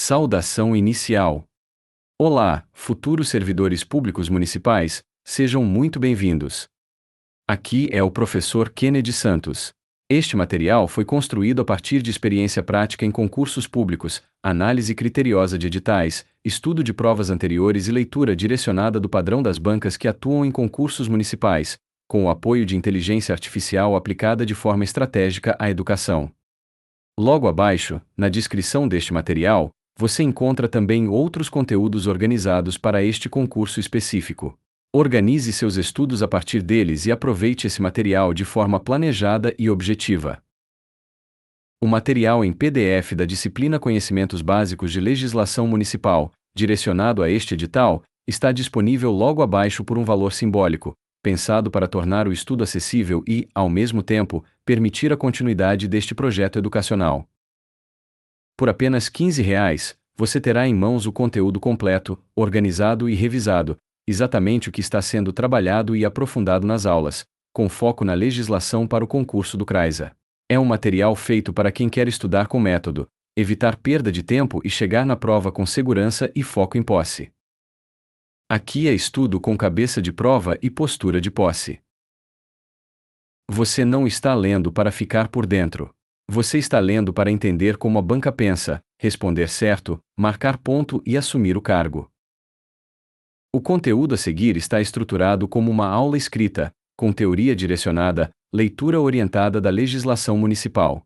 Saudação inicial. Olá, futuros servidores públicos municipais, sejam muito bem-vindos. Aqui é o professor Kennedy Santos. Este material foi construído a partir de experiência prática em concursos públicos, análise criteriosa de editais, estudo de provas anteriores e leitura direcionada do padrão das bancas que atuam em concursos municipais, com o apoio de inteligência artificial aplicada de forma estratégica à educação. Logo abaixo, na descrição deste material, você encontra também outros conteúdos organizados para este concurso específico. Organize seus estudos a partir deles e aproveite esse material de forma planejada e objetiva. O material em PDF da disciplina Conhecimentos Básicos de Legislação Municipal, direcionado a este edital, está disponível logo abaixo por um valor simbólico, pensado para tornar o estudo acessível e, ao mesmo tempo, permitir a continuidade deste projeto educacional. Por apenas R$ 15, você terá em mãos o conteúdo completo, organizado e revisado, exatamente o que está sendo trabalhado e aprofundado nas aulas, com foco na legislação para o concurso do CRAISA. É um material feito para quem quer estudar com método, evitar perda de tempo e chegar na prova com segurança e foco em posse. Aqui é estudo com cabeça de prova e postura de posse. Você não está lendo para ficar por dentro. Você está lendo para entender como a banca pensa, responder certo, marcar ponto e assumir o cargo. O conteúdo a seguir está estruturado como uma aula escrita, com teoria direcionada, leitura orientada da legislação municipal.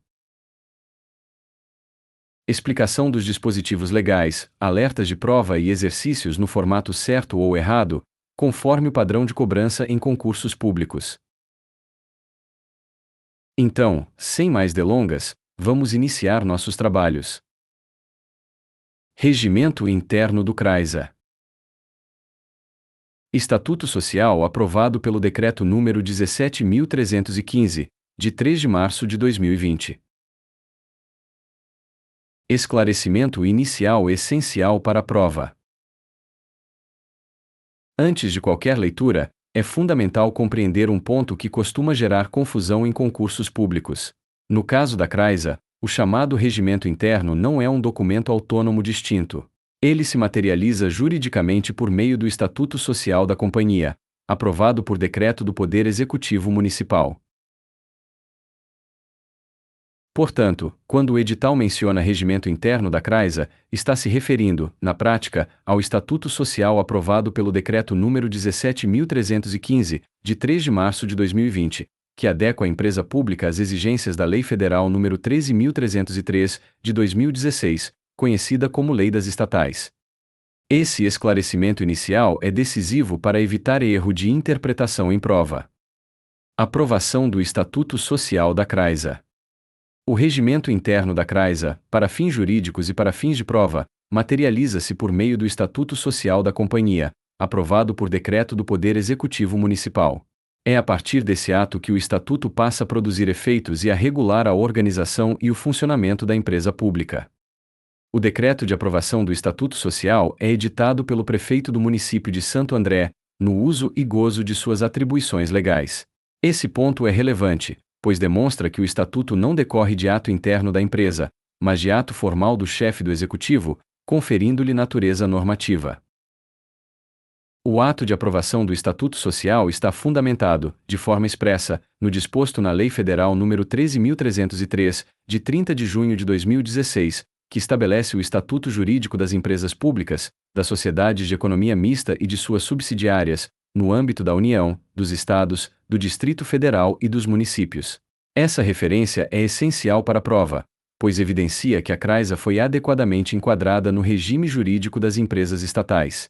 Explicação dos dispositivos legais, alertas de prova e exercícios no formato certo ou errado, conforme o padrão de cobrança em concursos públicos. Então, sem mais delongas, vamos iniciar nossos trabalhos. Regimento interno do CRAISA. Estatuto Social aprovado pelo Decreto número 17.315, de 3 de março de 2020. Esclarecimento inicial essencial para a prova. Antes de qualquer leitura, é fundamental compreender um ponto que costuma gerar confusão em concursos públicos. No caso da CRAISA, o chamado regimento interno não é um documento autônomo distinto. Ele se materializa juridicamente por meio do Estatuto Social da Companhia, aprovado por decreto do Poder Executivo Municipal. Portanto, quando o edital menciona regimento interno da CRAISA, está se referindo, na prática, ao Estatuto Social aprovado pelo Decreto número 17.315, de 3 de março de 2020, que adequa a empresa pública às exigências da Lei Federal número 13.303, de 2016, conhecida como Lei das Estatais. Esse esclarecimento inicial é decisivo para evitar erro de interpretação em prova. Aprovação do Estatuto Social da CRAISA. O regimento interno da CRAISA, para fins jurídicos e para fins de prova, materializa-se por meio do Estatuto Social da Companhia, aprovado por decreto do Poder Executivo Municipal. É a partir desse ato que o Estatuto passa a produzir efeitos e a regular a organização e o funcionamento da empresa pública. O decreto de aprovação do Estatuto Social é editado pelo prefeito do município de Santo André, no uso e gozo de suas atribuições legais. Esse ponto é relevante, pois demonstra que o Estatuto não decorre de ato interno da empresa, mas de ato formal do chefe do Executivo, conferindo-lhe natureza normativa. O ato de aprovação do Estatuto Social está fundamentado, de forma expressa, no disposto na Lei Federal nº 13.303, de 30 de junho de 2016, que estabelece o Estatuto Jurídico das Empresas Públicas, das Sociedades de Economia Mista e de suas subsidiárias, no âmbito da União, dos Estados, do Distrito Federal e dos municípios. Essa referência é essencial para a prova, pois evidencia que a CRAISA foi adequadamente enquadrada no regime jurídico das empresas estatais.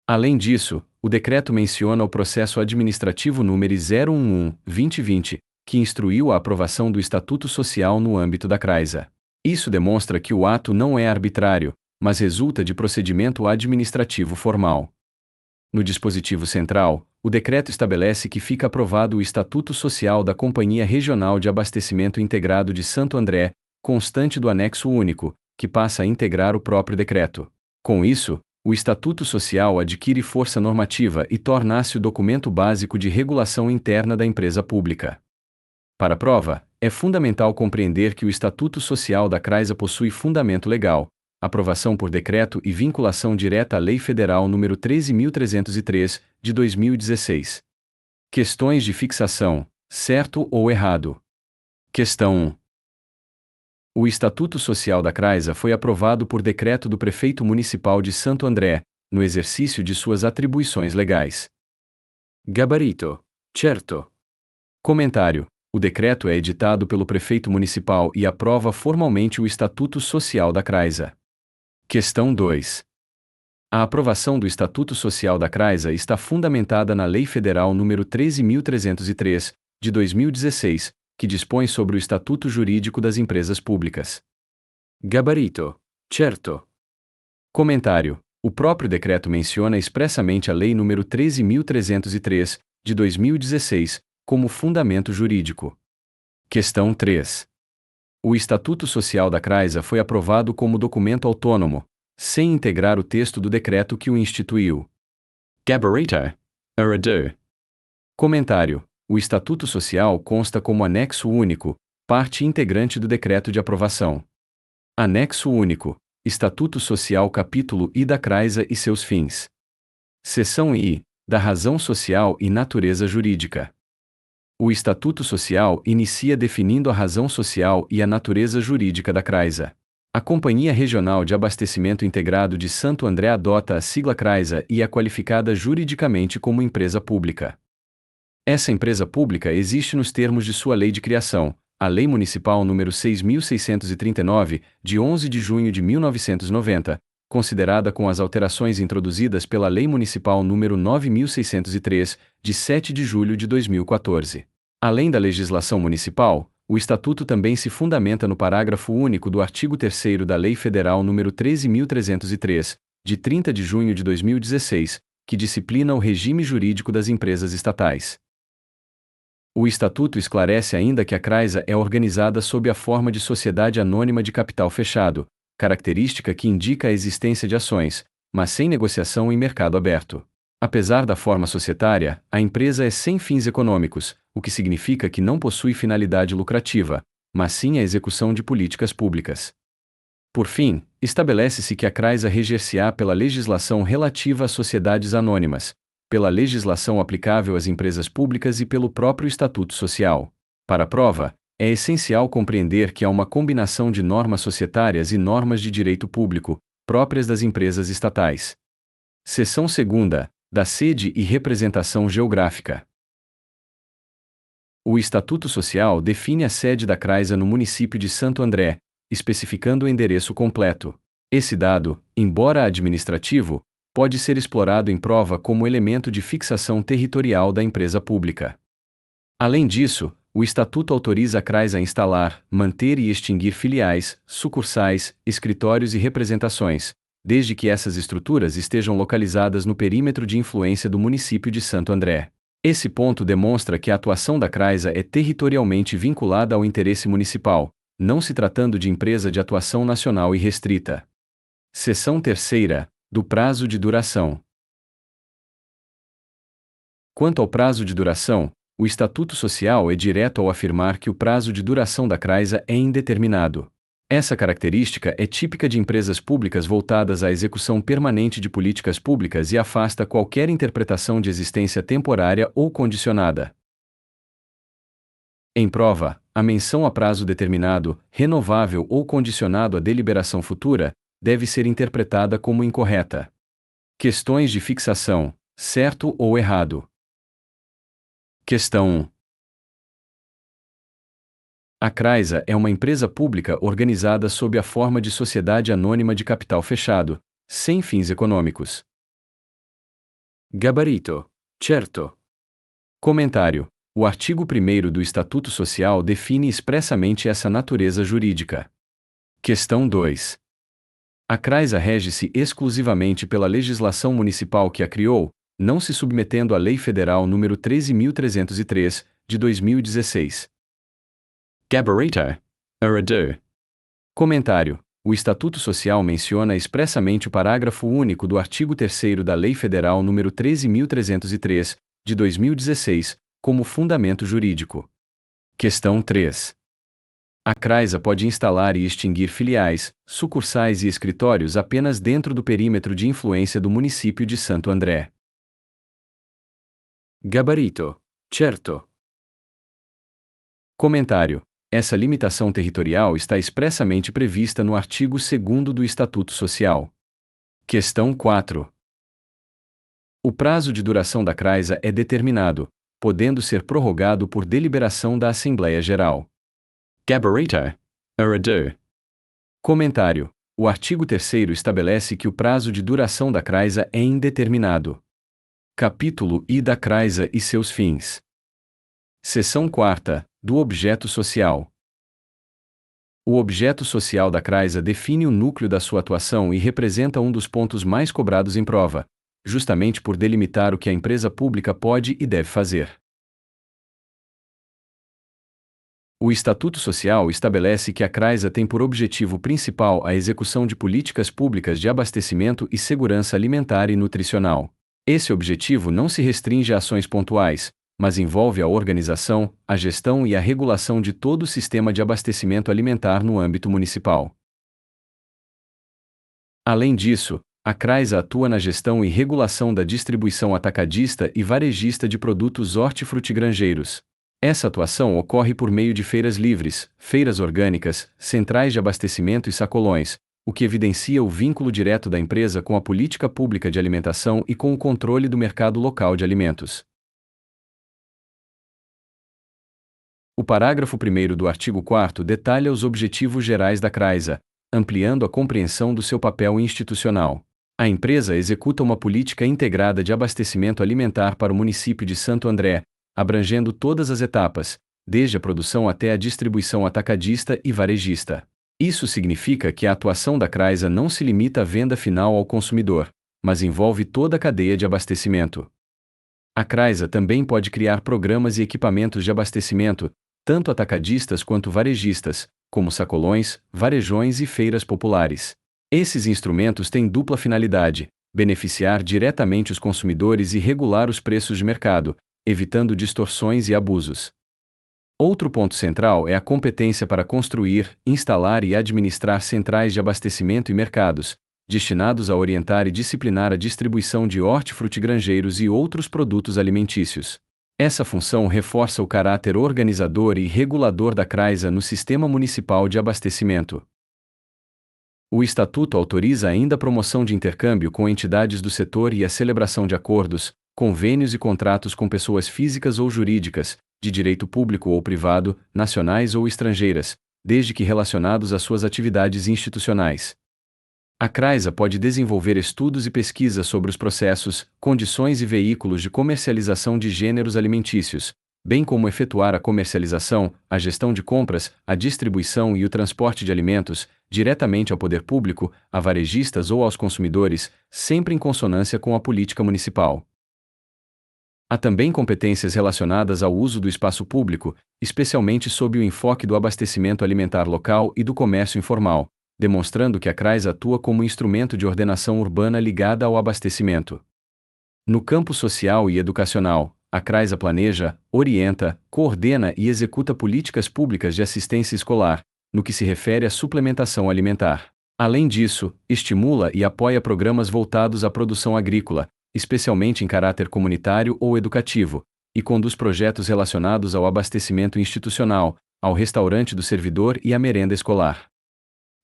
Além disso, o decreto menciona o processo administrativo número 011/2020, que instruiu a aprovação do Estatuto Social no âmbito da CRAISA. Isso demonstra que o ato não é arbitrário, mas resulta de procedimento administrativo formal. No dispositivo central, o decreto estabelece que fica aprovado o Estatuto Social da Companhia Regional de Abastecimento Integrado de Santo André, constante do anexo único, que passa a integrar o próprio decreto. Com isso, o Estatuto Social adquire força normativa e torna-se o documento básico de regulação interna da empresa pública. Para a prova, é fundamental compreender que o Estatuto Social da CRAISA possui fundamento legal, aprovação por decreto e vinculação direta à Lei Federal nº 13.303, de 2016. Questões de fixação, certo ou errado? Questão 1. O Estatuto Social da CRAISA foi aprovado por decreto do Prefeito Municipal de Santo André, no exercício de suas atribuições legais. Gabarito. Certo. Comentário. O decreto é editado pelo Prefeito Municipal e aprova formalmente o Estatuto Social da CRAISA. Questão 2. A aprovação do Estatuto Social da CRAISA está fundamentada na Lei Federal nº 13.303, de 2016, que dispõe sobre o Estatuto Jurídico das Empresas Públicas. Gabarito. Certo. Comentário. O próprio decreto menciona expressamente a Lei nº 13.303, de 2016, como fundamento jurídico. Questão 3. O Estatuto Social da CRAISA foi aprovado como documento autônomo, sem integrar o texto do decreto que o instituiu. Gabarito. Errado. Comentário. O Estatuto Social consta como anexo único, parte integrante do decreto de aprovação. Anexo único. Estatuto Social Capítulo I da CRAISA e seus fins. Seção I. Da razão social e natureza jurídica. O Estatuto Social inicia definindo a razão social e a natureza jurídica da CRAISA. A Companhia Regional de Abastecimento Integrado de Santo André adota a sigla CRAISA e é qualificada juridicamente como empresa pública. Essa empresa pública existe nos termos de sua lei de criação, a Lei Municipal nº 6.639, de 11 de junho de 1990, considerada com as alterações introduzidas pela Lei Municipal nº 9.603, de 7 de julho de 2014. Além da legislação municipal, o Estatuto também se fundamenta no parágrafo único do artigo 3º da Lei Federal nº 13.303, de 30 de junho de 2016, que disciplina o regime jurídico das empresas estatais. O Estatuto esclarece ainda que a CRAISA é organizada sob a forma de sociedade anônima de capital fechado, característica que indica a existência de ações, mas sem negociação em mercado aberto. Apesar da forma societária, a empresa é sem fins econômicos, o que significa que não possui finalidade lucrativa, mas sim a execução de políticas públicas. Por fim, estabelece-se que a CRAISA reger-se-á pela legislação relativa às sociedades anônimas, pela legislação aplicável às empresas públicas e pelo próprio Estatuto Social. Para a prova, é essencial compreender que há uma combinação de normas societárias e normas de direito público, próprias das empresas estatais. Seção 2ª, da sede e representação geográfica. O Estatuto Social define a sede da CRAISA no município de Santo André, especificando o endereço completo. Esse dado, embora administrativo, pode ser explorado em prova como elemento de fixação territorial da empresa pública. Além disso, o Estatuto autoriza a CRAISA a instalar, manter e extinguir filiais, sucursais, escritórios e representações, desde que essas estruturas estejam localizadas no perímetro de influência do município de Santo André. Esse ponto demonstra que a atuação da CRAISA é territorialmente vinculada ao interesse municipal, não se tratando de empresa de atuação nacional e restrita. Seção 3ª, do prazo de duração. Quanto ao prazo de duração, o Estatuto Social é direto ao afirmar que o prazo de duração da CRAISA é indeterminado. Essa característica é típica de empresas públicas voltadas à execução permanente de políticas públicas e afasta qualquer interpretação de existência temporária ou condicionada. Em prova, a menção a prazo determinado, renovável ou condicionado à deliberação futura, deve ser interpretada como incorreta. Questões de fixação, certo ou errado? Questão 1. A CRAISA é uma empresa pública organizada sob a forma de sociedade anônima de capital fechado, sem fins econômicos. Gabarito. Certo. Comentário. O artigo 1º do Estatuto Social define expressamente essa natureza jurídica. Questão 2. A CRAISA rege-se exclusivamente pela legislação municipal que a criou, não se submetendo à Lei Federal nº 13.303, de 2016. Gabarito. Errado. Comentário. O Estatuto Social menciona expressamente o parágrafo único do artigo 3º da Lei Federal nº 13.303, de 2016, como fundamento jurídico. Questão 3. A Crisa pode instalar e extinguir filiais, sucursais e escritórios apenas dentro do perímetro de influência do município de Santo André. Gabarito. Certo. Comentário. Essa limitação territorial está expressamente prevista no artigo 2º do Estatuto Social. Questão 4. O prazo de duração da Crisa é determinado, podendo ser prorrogado por deliberação da Assembleia Geral. Gabarito. Aradu. Comentário. O artigo 3º estabelece que o prazo de duração da Crisa é indeterminado. Capítulo I da Crisa e seus fins. Seção 4ª, do objeto social. O objeto social da Crisa define o núcleo da sua atuação e representa um dos pontos mais cobrados em prova, justamente por delimitar o que a empresa pública pode e deve fazer. O Estatuto Social estabelece que a Crisa tem por objetivo principal a execução de políticas públicas de abastecimento e segurança alimentar e nutricional. Esse objetivo não se restringe a ações pontuais, mas envolve a organização, a gestão e a regulação de todo o sistema de abastecimento alimentar no âmbito municipal. Além disso, a Crisa atua na gestão e regulação da distribuição atacadista e varejista de produtos hortifrutigranjeiros. Essa atuação ocorre por meio de feiras livres, feiras orgânicas, centrais de abastecimento e sacolões, o que evidencia o vínculo direto da empresa com a política pública de alimentação e com o controle do mercado local de alimentos. O parágrafo 1º do artigo 4º detalha os objetivos gerais da Crisa, ampliando a compreensão do seu papel institucional. A empresa executa uma política integrada de abastecimento alimentar para o município de Santo André, abrangendo todas as etapas, desde a produção até a distribuição atacadista e varejista. Isso significa que a atuação da Crisa não se limita à venda final ao consumidor, mas envolve toda a cadeia de abastecimento. A Crisa também pode criar programas e equipamentos de abastecimento, tanto atacadistas quanto varejistas, como sacolões, varejões e feiras populares. Esses instrumentos têm dupla finalidade: beneficiar diretamente os consumidores e regular os preços de mercado, evitando distorções e abusos. Outro ponto central é a competência para construir, instalar e administrar centrais de abastecimento e mercados, destinados a orientar e disciplinar a distribuição de hortifrutigranjeiros e outros produtos alimentícios. Essa função reforça o caráter organizador e regulador da Crisa no sistema municipal de abastecimento. O Estatuto autoriza ainda a promoção de intercâmbio com entidades do setor e a celebração de acordos, convênios e contratos com pessoas físicas ou jurídicas, de direito público ou privado, nacionais ou estrangeiras, desde que relacionados às suas atividades institucionais. A Crisa pode desenvolver estudos e pesquisas sobre os processos, condições e veículos de comercialização de gêneros alimentícios, bem como efetuar a comercialização, a gestão de compras, a distribuição e o transporte de alimentos, diretamente ao poder público, a varejistas ou aos consumidores, sempre em consonância com a política municipal. Há também competências relacionadas ao uso do espaço público, especialmente sob o enfoque do abastecimento alimentar local e do comércio informal, demonstrando que a Crisa atua como instrumento de ordenação urbana ligada ao abastecimento. No campo social e educacional, a Crisa planeja, orienta, coordena e executa políticas públicas de assistência escolar, no que se refere à suplementação alimentar. Além disso, estimula e apoia programas voltados à produção agrícola, especialmente em caráter comunitário ou educativo, e conduz projetos relacionados ao abastecimento institucional, ao restaurante do servidor e à merenda escolar.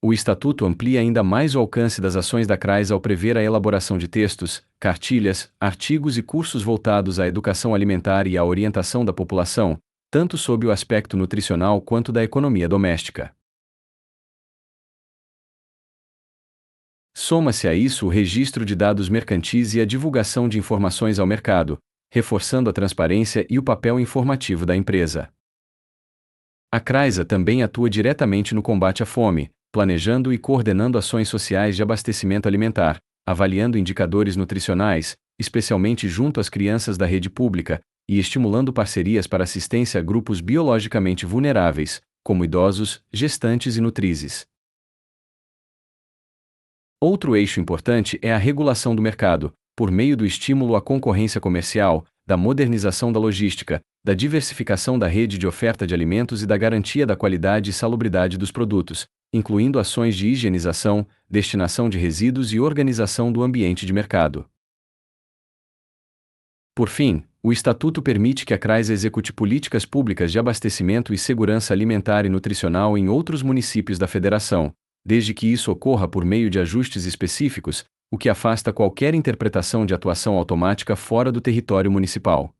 O Estatuto amplia ainda mais o alcance das ações da Crisa ao prever a elaboração de textos, cartilhas, artigos e cursos voltados à educação alimentar e à orientação da população, tanto sob o aspecto nutricional quanto da economia doméstica. Soma-se a isso o registro de dados mercantis e a divulgação de informações ao mercado, reforçando a transparência e o papel informativo da empresa. A Crisa também atua diretamente no combate à fome, planejando e coordenando ações sociais de abastecimento alimentar, avaliando indicadores nutricionais, especialmente junto às crianças da rede pública, e estimulando parcerias para assistência a grupos biologicamente vulneráveis, como idosos, gestantes e nutrizes. Outro eixo importante é a regulação do mercado, por meio do estímulo à concorrência comercial, da modernização da logística, da diversificação da rede de oferta de alimentos e da garantia da qualidade e salubridade dos produtos, incluindo ações de higienização, destinação de resíduos e organização do ambiente de mercado. Por fim, o Estatuto permite que a CRAISA execute políticas públicas de abastecimento e segurança alimentar e nutricional em outros municípios da Federação, desde que isso ocorra por meio de ajustes específicos, o que afasta qualquer interpretação de atuação automática fora do território municipal.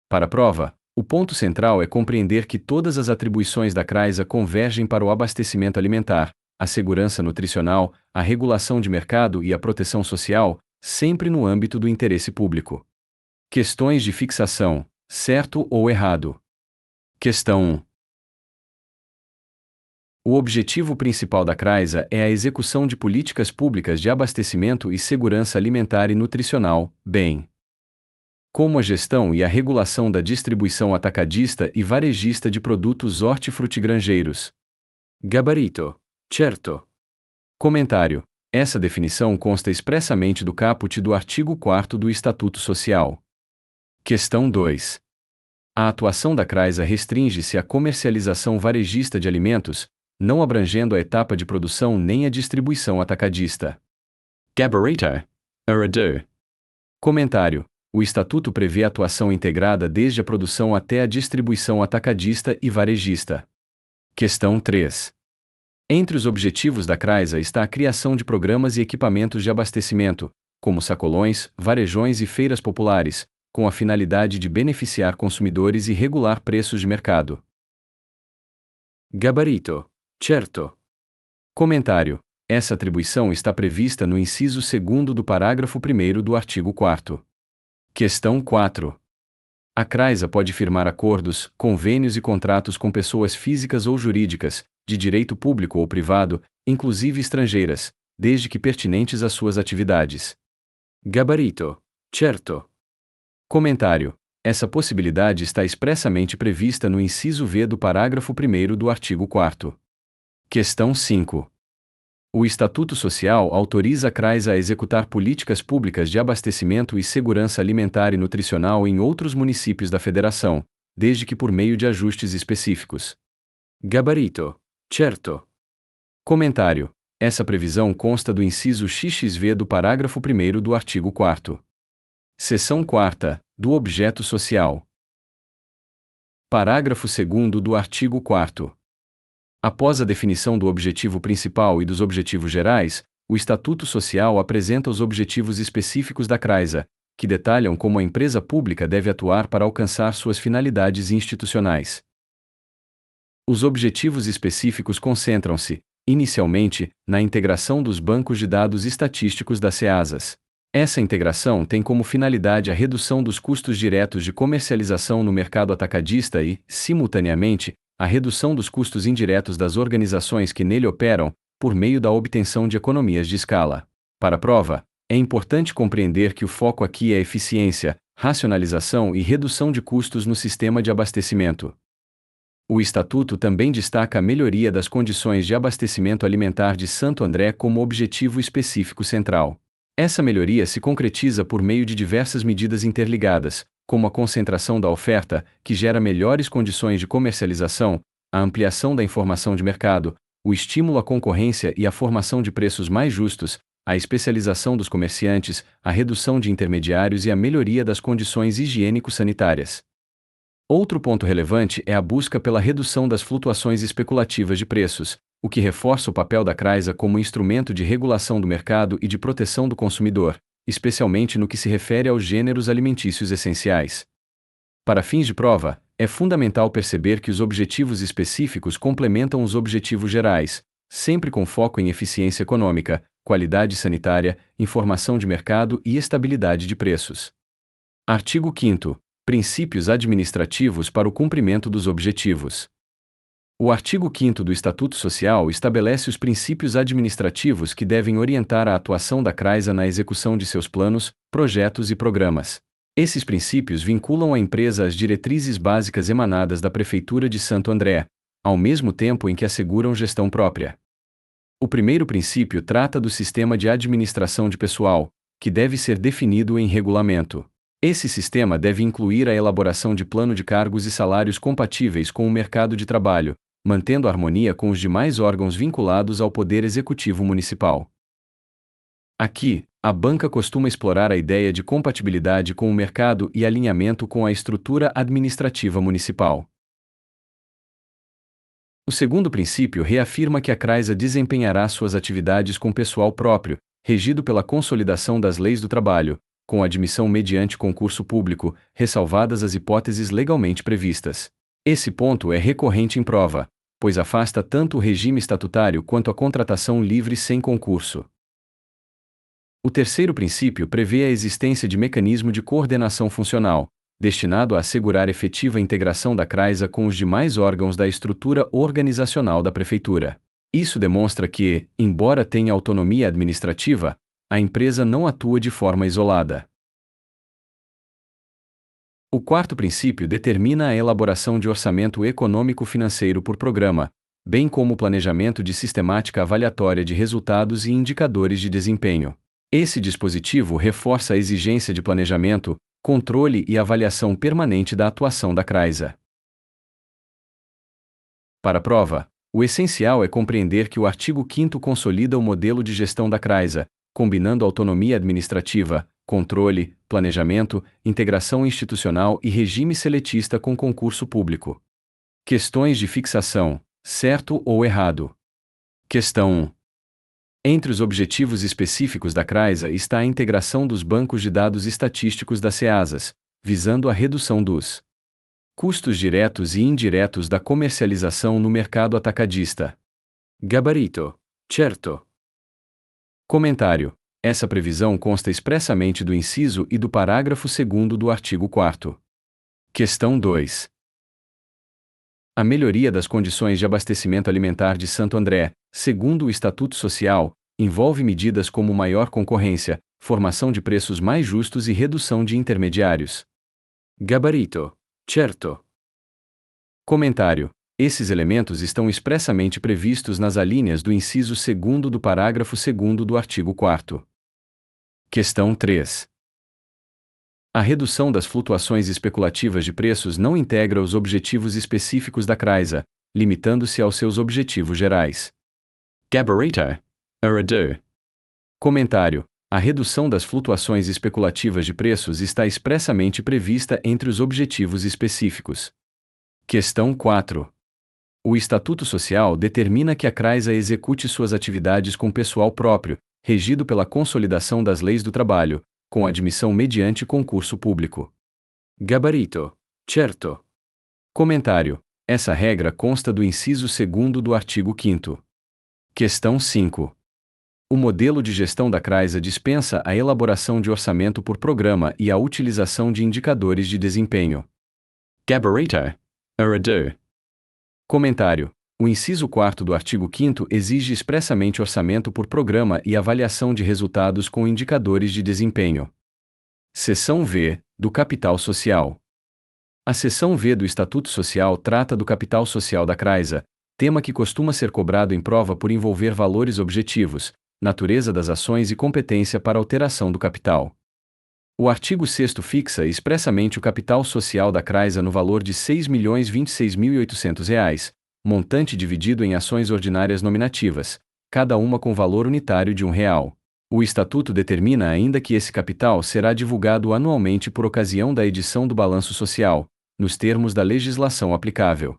Para a prova, o ponto central é compreender que todas as atribuições da CRAISA convergem para o abastecimento alimentar, a segurança nutricional, a regulação de mercado e a proteção social, sempre no âmbito do interesse público. Questões de fixação: certo ou errado? Questão 1. O objetivo principal da CRAISA é a execução de políticas públicas de abastecimento e segurança alimentar e nutricional, bem como a gestão e a regulação da distribuição atacadista e varejista de produtos hortifrutigranjeiros. Gabarito: certo. Comentário: essa definição consta expressamente do caput do artigo 4º do Estatuto Social. Questão 2. A atuação da CRAISA restringe-se à comercialização varejista de alimentos, não abrangendo a etapa de produção nem a distribuição atacadista. Gabarito: errado. Comentário: o Estatuto prevê atuação integrada desde a produção até a distribuição atacadista e varejista. Questão 3. Entre os objetivos da CRAISA está a criação de programas e equipamentos de abastecimento, como sacolões, varejões e feiras populares, com a finalidade de beneficiar consumidores e regular preços de mercado. Gabarito: certo. Comentário: essa atribuição está prevista no inciso 2º do parágrafo 1º do artigo 4º. Questão 4. A CRAISA pode firmar acordos, convênios e contratos com pessoas físicas ou jurídicas, de direito público ou privado, inclusive estrangeiras, desde que pertinentes às suas atividades. Gabarito: certo. Comentário: essa possibilidade está expressamente prevista no inciso V do parágrafo 1º do artigo 4º. Questão 5. O Estatuto Social autoriza a CRAISA a executar políticas públicas de abastecimento e segurança alimentar e nutricional em outros municípios da Federação, desde que por meio de ajustes específicos. Gabarito: certo. Comentário: essa previsão consta do inciso XXV do parágrafo 1º do artigo 4º. Seção 4ª, do objeto social. Parágrafo 2º do artigo 4º. Após a definição do objetivo principal e dos objetivos gerais, o Estatuto Social apresenta os objetivos específicos da CRAISA, que detalham como a empresa pública deve atuar para alcançar suas finalidades institucionais. Os objetivos específicos concentram-se, inicialmente, na integração dos bancos de dados estatísticos das CEASAs. Essa integração tem como finalidade a redução dos custos diretos de comercialização no mercado atacadista e, simultaneamente, a redução dos custos indiretos das organizações que nele operam, por meio da obtenção de economias de escala. Para a prova, é importante compreender que o foco aqui é eficiência, racionalização e redução de custos no sistema de abastecimento. O Estatuto também destaca a melhoria das condições de abastecimento alimentar de Santo André como objetivo específico central. Essa melhoria se concretiza por meio de diversas medidas interligadas, como a concentração da oferta, que gera melhores condições de comercialização, a ampliação da informação de mercado, o estímulo à concorrência e a formação de preços mais justos, a especialização dos comerciantes, a redução de intermediários e a melhoria das condições higiênico-sanitárias. Outro ponto relevante é a busca pela redução das flutuações especulativas de preços, o que reforça o papel da CRAISA como instrumento de regulação do mercado e de proteção do consumidor, especialmente no que se refere aos gêneros alimentícios essenciais. Para fins de prova, é fundamental perceber que os objetivos específicos complementam os objetivos gerais, sempre com foco em eficiência econômica, qualidade sanitária, informação de mercado e estabilidade de preços. Artigo 5º. Princípios administrativos para o cumprimento dos objetivos. O artigo 5º do Estatuto Social estabelece os princípios administrativos que devem orientar a atuação da CRAISA na execução de seus planos, projetos e programas. Esses princípios vinculam a empresa às diretrizes básicas emanadas da Prefeitura de Santo André, ao mesmo tempo em que asseguram gestão própria. O primeiro princípio trata do sistema de administração de pessoal, que deve ser definido em regulamento. Esse sistema deve incluir a elaboração de plano de cargos e salários compatíveis com o mercado de trabalho, mantendo harmonia com os demais órgãos vinculados ao Poder Executivo Municipal. Aqui, a banca costuma explorar a ideia de compatibilidade com o mercado e alinhamento com a estrutura administrativa municipal. O segundo princípio reafirma que a CRAISA desempenhará suas atividades com pessoal próprio, regido pela consolidação das leis do trabalho, com admissão mediante concurso público, ressalvadas as hipóteses legalmente previstas. Esse ponto é recorrente em prova, pois afasta tanto o regime estatutário quanto a contratação livre sem concurso. O terceiro princípio prevê a existência de mecanismo de coordenação funcional, destinado a assegurar efetiva integração da CRAISA com os demais órgãos da estrutura organizacional da Prefeitura. Isso demonstra que, embora tenha autonomia administrativa, a empresa não atua de forma isolada. O quarto princípio determina a elaboração de orçamento econômico-financeiro por programa, bem como o planejamento de sistemática avaliatória de resultados e indicadores de desempenho. Esse dispositivo reforça a exigência de planejamento, controle e avaliação permanente da atuação da CRAISA. Para a prova, o essencial é compreender que o artigo 5º consolida o modelo de gestão da CRAISA, combinando autonomia administrativa, controle, planejamento, integração institucional e regime seletista com concurso público. Questões de fixação: certo ou errado? Questão 1. Entre os objetivos específicos da CRAISA está a integração dos bancos de dados estatísticos das CEASAs, visando a redução dos custos diretos e indiretos da comercialização no mercado atacadista. Gabarito: certo. Comentário: essa previsão consta expressamente do inciso e do parágrafo 2º do artigo 4º. Questão 2. A melhoria das condições de abastecimento alimentar de Santo André, segundo o Estatuto Social, envolve medidas como maior concorrência, formação de preços mais justos e redução de intermediários. Gabarito: certo. Comentário: esses elementos estão expressamente previstos nas alíneas do inciso 2º do parágrafo 2º do artigo 4º. Questão 3. A redução das flutuações especulativas de preços não integra os objetivos específicos da CRAISA, limitando-se aos seus objetivos gerais. Gabarito: errado. Comentário: a redução das flutuações especulativas de preços está expressamente prevista entre os objetivos específicos. Questão 4. O Estatuto Social determina que a CRAISA execute suas atividades com pessoal próprio, regido pela consolidação das leis do trabalho, com admissão mediante concurso público. Gabarito: certo. Comentário: essa regra consta do inciso 2º do artigo 5º. Questão 5. O modelo de gestão da CRAISA dispensa a elaboração de orçamento por programa e a utilização de indicadores de desempenho. Gabarito: errado. Comentário: o inciso 4º do artigo 5º exige expressamente orçamento por programa e avaliação de resultados com indicadores de desempenho. Seção V, do Capital Social. A seção V do Estatuto Social trata do capital social da CRAISA, tema que costuma ser cobrado em prova por envolver valores objetivos, natureza das ações e competência para alteração do capital. O artigo 6º fixa expressamente o capital social da CRAISA no valor de R$ 6.026.800, montante dividido em ações ordinárias nominativas, cada uma com valor unitário de R$1. O Estatuto determina ainda que esse capital será divulgado anualmente por ocasião da edição do balanço social, nos termos da legislação aplicável.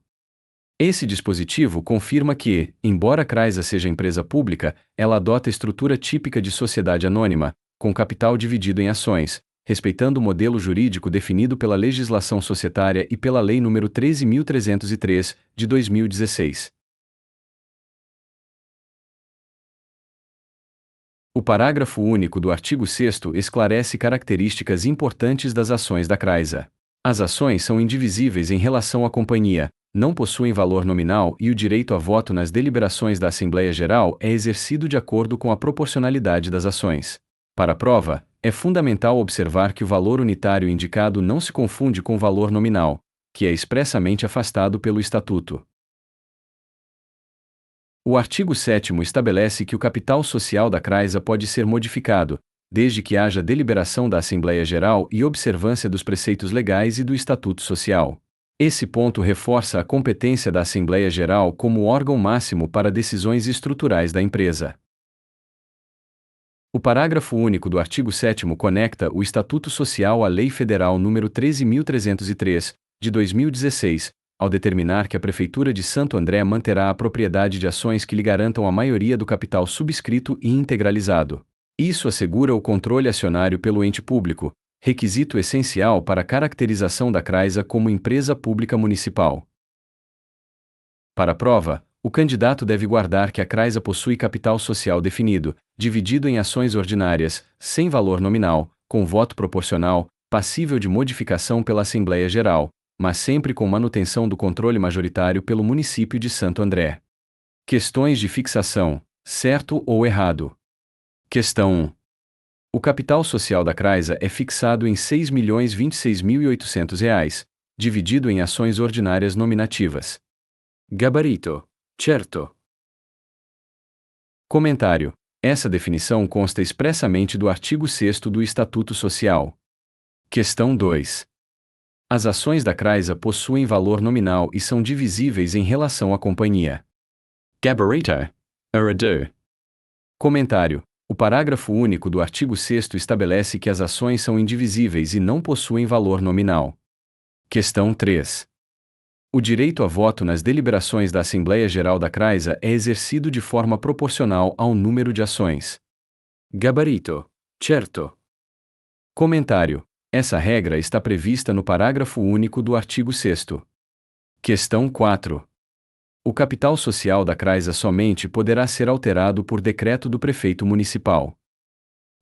Esse dispositivo confirma que, embora a CRAISA seja empresa pública, ela adota estrutura típica de sociedade anônima, com capital dividido em ações, respeitando o modelo jurídico definido pela legislação societária e pela Lei nº 13.303, de 2016. O parágrafo único do artigo 6º esclarece características importantes das ações da CRAISA. As ações são indivisíveis em relação à companhia, não possuem valor nominal e o direito a voto nas deliberações da Assembleia Geral é exercido de acordo com a proporcionalidade das ações. Para a prova, é fundamental observar que o valor unitário indicado não se confunde com o valor nominal, que é expressamente afastado pelo Estatuto. O artigo 7º estabelece que o capital social da CRAISA pode ser modificado, desde que haja deliberação da Assembleia Geral e observância dos preceitos legais e do Estatuto Social. Esse ponto reforça a competência da Assembleia Geral como órgão máximo para decisões estruturais da empresa. O parágrafo único do artigo 7º conecta o Estatuto Social à Lei Federal nº 13.303, de 2016, ao determinar que a Prefeitura de Santo André manterá a propriedade de ações que lhe garantam a maioria do capital subscrito e integralizado. Isso assegura o controle acionário pelo ente público, requisito essencial para a caracterização da Craiza como empresa pública municipal. Para a prova, o candidato deve guardar que a Craiza possui capital social definido, dividido em ações ordinárias, sem valor nominal, com voto proporcional, passível de modificação pela Assembleia Geral, mas sempre com manutenção do controle majoritário pelo município de Santo André. Questões de fixação: certo ou errado? Questão 1. O capital social da Craiza é fixado em R$ 6.026.800, dividido em ações ordinárias nominativas. Gabarito: certo. Comentário: essa definição consta expressamente do artigo 6º do Estatuto Social. Questão 2. As ações da Craiza possuem valor nominal e são divisíveis em relação à companhia. Gabarito: errado. Comentário: o parágrafo único do artigo 6º estabelece que as ações são indivisíveis e não possuem valor nominal. Questão 3. O direito a voto nas deliberações da Assembleia Geral da Craiza é exercido de forma proporcional ao número de ações. Gabarito: certo. Comentário: essa regra está prevista no parágrafo único do artigo 6º. Questão 4. O capital social da Craiza somente poderá ser alterado por decreto do prefeito municipal.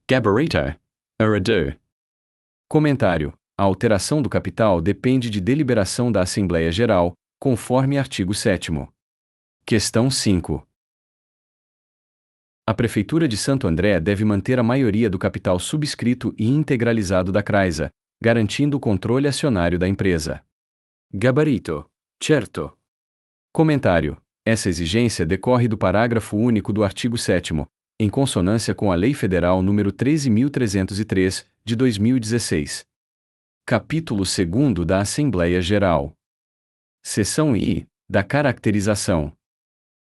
Gabarito: errado. Comentário: a alteração do capital depende de deliberação da Assembleia Geral, conforme artigo 7º. Questão 5. A Prefeitura de Santo André deve manter a maioria do capital subscrito e integralizado da Craiza, garantindo o controle acionário da empresa. Gabarito: certo. Comentário: essa exigência decorre do parágrafo único do artigo 7º, em consonância com a Lei Federal nº 13.303, de 2016. Capítulo 2º da Assembleia Geral. Seção I. Da caracterização.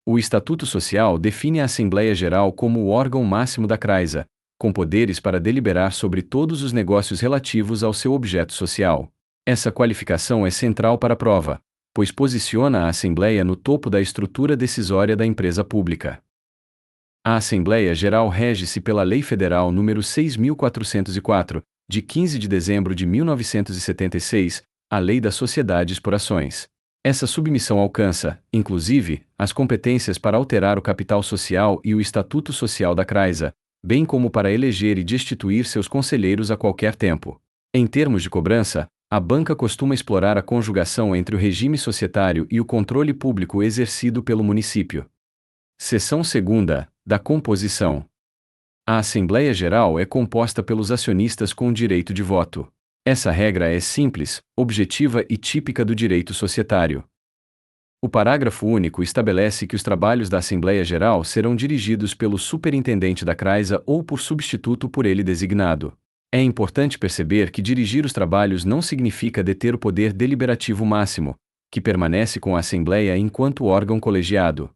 O Estatuto Social define a Assembleia Geral como o órgão máximo da Craiza, com poderes para deliberar sobre todos os negócios relativos ao seu objeto social. Essa qualificação é central para a prova, pois posiciona a Assembleia no topo da estrutura decisória da empresa pública. A Assembleia Geral rege-se pela Lei Federal nº 6.404, de 15 de dezembro de 1976, a Lei das Sociedades por Ações. Essa submissão alcança, inclusive, as competências para alterar o capital social e o Estatuto Social da Craiza, bem como para eleger e destituir seus conselheiros a qualquer tempo. Em termos de cobrança, a banca costuma explorar a conjugação entre o regime societário e o controle público exercido pelo município. Seção 2ª. Da composição. A Assembleia Geral é composta pelos acionistas com direito de voto. Essa regra é simples, objetiva e típica do direito societário. O parágrafo único estabelece que os trabalhos da Assembleia Geral serão dirigidos pelo superintendente da Craiza ou por substituto por ele designado. É importante perceber que dirigir os trabalhos não significa deter o poder deliberativo máximo, que permanece com a Assembleia enquanto órgão colegiado.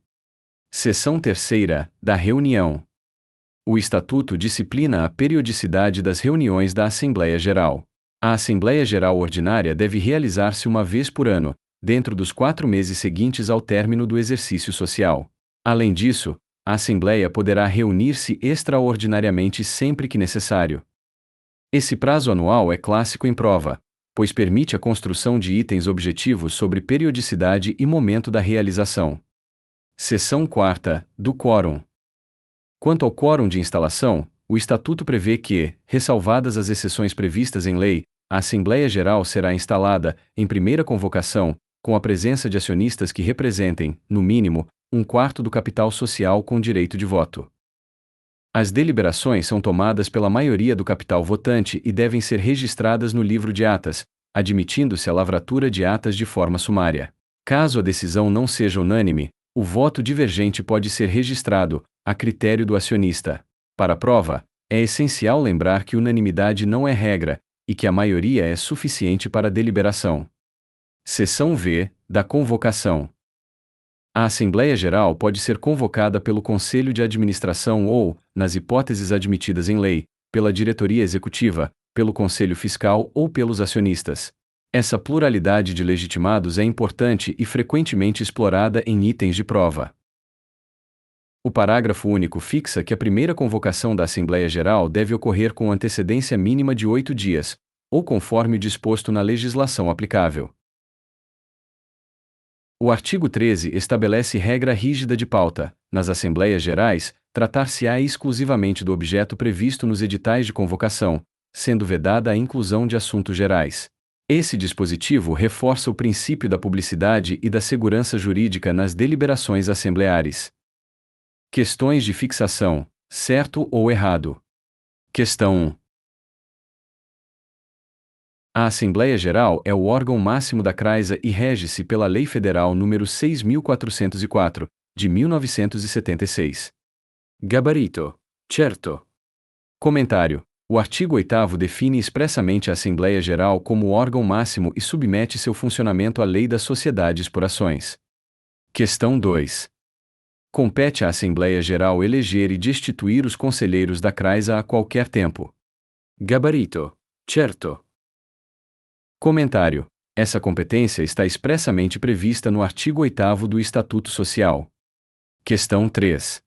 Seção 3ª. Da reunião. O Estatuto disciplina a periodicidade das reuniões da Assembleia Geral. A Assembleia Geral Ordinária deve realizar-se uma vez por ano, dentro dos 4 meses seguintes ao término do exercício social. Além disso, a Assembleia poderá reunir-se extraordinariamente sempre que necessário. Esse prazo anual é clássico em prova, pois permite a construção de itens objetivos sobre periodicidade e momento da realização. Seção 4ª. Do quórum. Quanto ao quórum de instalação, o Estatuto prevê que, ressalvadas as exceções previstas em lei, a Assembleia Geral será instalada, em primeira convocação, com a presença de acionistas que representem, no mínimo, 1/4 do capital social com direito de voto. As deliberações são tomadas pela maioria do capital votante e devem ser registradas no livro de atas, admitindo-se a lavratura de atas de forma sumária. Caso a decisão não seja unânime, o voto divergente pode ser registrado, a critério do acionista. Para a prova, É essencial lembrar que unanimidade não é regra, e que a maioria é suficiente para a deliberação. Seção V, da convocação. A Assembleia Geral pode ser convocada pelo Conselho de Administração ou, nas hipóteses admitidas em lei, pela diretoria executiva, pelo Conselho Fiscal ou pelos acionistas. Essa pluralidade de legitimados é importante e frequentemente explorada em itens de prova. O parágrafo único fixa que a primeira convocação da Assembleia Geral deve ocorrer com antecedência mínima de 8 dias, ou conforme o disposto na legislação aplicável. O artigo 13 estabelece regra rígida de pauta. Nas Assembleias Gerais, tratar-se-á exclusivamente do objeto previsto nos editais de convocação, sendo vedada a inclusão de assuntos gerais. Esse dispositivo reforça o princípio da publicidade e da segurança jurídica nas deliberações assembleares. Questões de fixação: certo ou errado? Questão 1. A Assembleia Geral é o órgão máximo da CRAISA e rege-se pela Lei Federal nº 6.404, de 1976. Gabarito: certo. Comentário: o artigo 8º define expressamente a Assembleia Geral como o órgão máximo e submete seu funcionamento à Lei das Sociedades por Ações. Questão 2. Compete à Assembleia Geral eleger e destituir os conselheiros da CRAISA a qualquer tempo. Gabarito: certo. Comentário: essa competência está expressamente prevista no artigo 8º do Estatuto Social. Questão 3.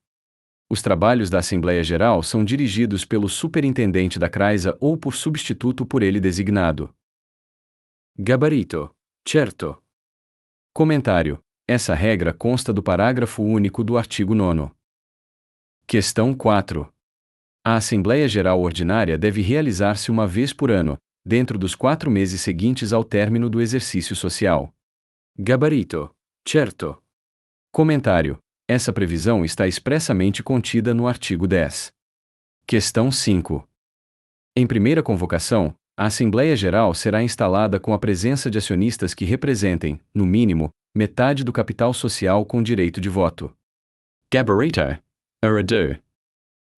Os trabalhos da Assembleia Geral são dirigidos pelo superintendente da CRAISA ou por substituto por ele designado. Gabarito: certo. Comentário: essa regra consta do parágrafo único do artigo 9º. Questão 4. A Assembleia Geral Ordinária deve realizar-se uma vez por ano, dentro dos 4 meses seguintes ao término do exercício social. Gabarito: certo. Comentário: essa previsão está expressamente contida no artigo 10. Questão 5. Em primeira convocação, a Assembleia Geral será instalada com a presença de acionistas que representem, no mínimo, metade do capital social com direito de voto. Gabarito: errado.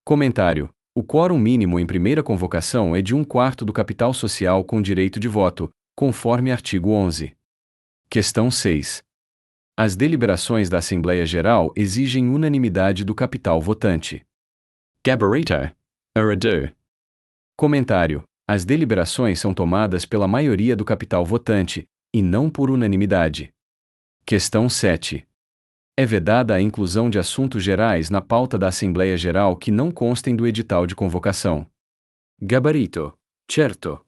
Comentário: o quórum mínimo em primeira convocação é de 1/4 do capital social com direito de voto, conforme artigo 11. Questão 6. As deliberações da Assembleia Geral exigem unanimidade do capital votante. Gabarito: errado. Comentário: as deliberações são tomadas pela maioria do capital votante, e não por unanimidade. Questão 7. É vedada a inclusão de assuntos gerais na pauta da Assembleia Geral que não constem do edital de convocação. Gabarito: certo.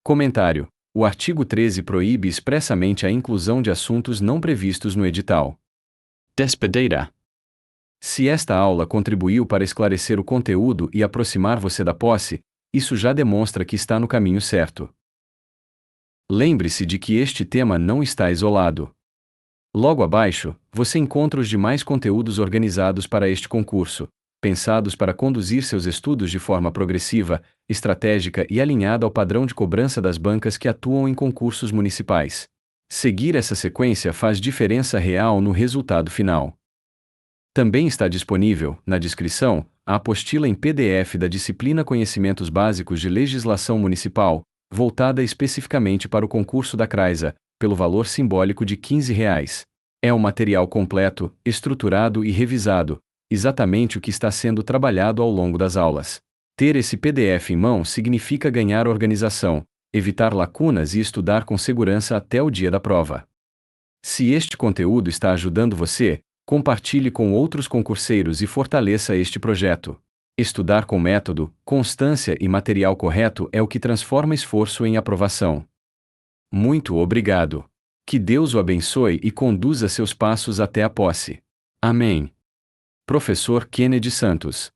Comentário: o artigo 13 proíbe expressamente a inclusão de assuntos não previstos no edital. Despedida: se esta aula contribuiu para esclarecer o conteúdo e aproximar você da posse, isso já demonstra que está no caminho certo. Lembre-se de que este tema não está isolado. Logo abaixo, você encontra os demais conteúdos organizados para este concurso, pensados para conduzir seus estudos de forma progressiva, estratégica e alinhada ao padrão de cobrança das bancas que atuam em concursos municipais. Seguir essa sequência faz diferença real no resultado final. Também está disponível, na descrição, a apostila em PDF da disciplina Conhecimentos Básicos de Legislação Municipal, voltada especificamente para o concurso da CRAISA, pelo valor simbólico de R$ 15. É um material completo, estruturado e revisado, exatamente o que está sendo trabalhado ao longo das aulas. Ter esse PDF em mão significa ganhar organização, evitar lacunas e estudar com segurança até o dia da prova. Se este conteúdo está ajudando você, compartilhe com outros concurseiros e fortaleça este projeto. Estudar com método, constância e material correto é o que transforma esforço em aprovação. Muito obrigado. Que Deus o abençoe e conduza seus passos até a posse. Amém. Professor Kennedy Santos.